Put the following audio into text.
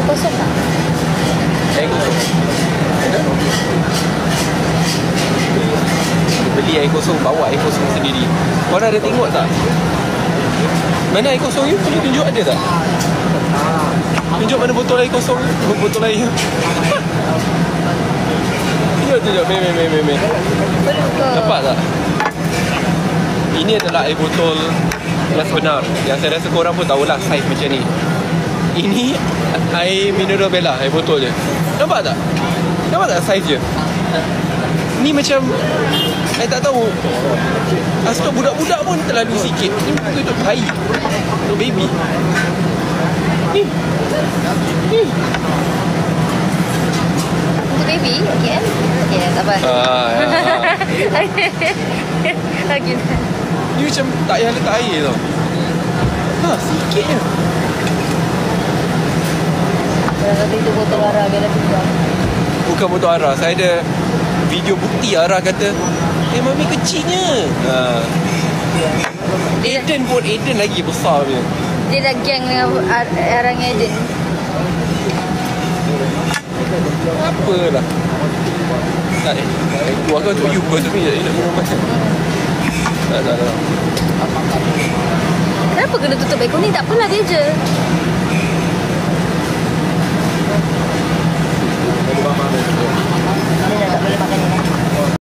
kosong tak? Air kosong. Ada? Beli air kosong, bawa air kosong sendiri. Korang ada tengok tak? Mana air kosong you? You tunjuk ada tak? Tunjuk mana botol air kosong. Botol air. Tunjuk. Meh. Nampak tak? Ini adalah air botol yang sebenar. Yang saya rasa korang pun tahulah saiz macam ni. Ini air mineral Bella, air botol je. Nampak tak? Nampak tak saiz je? Ni macam saya tak tahu. Asal budak-budak pun terlalu sikit. Ni untuk bayi, untuk baby. Ni. Untuk baby? Okey kan? Okey, tak apa. Okey. Ni macam tak payah letak air tau. Sikit je. Kalau kata itu botol Ara Bella juga. Bukan botol Ara. Saya ada video bukti Ara kata, mami kecilnya. Aiden lagi besar punya. Dia dah geng dengan orang Aiden. Apalah. Tak keluarkan untuk you. Lepas tu ni nak minum macam. Tak. Kenapa kena tutup aircon ni? Tak apalah dia je.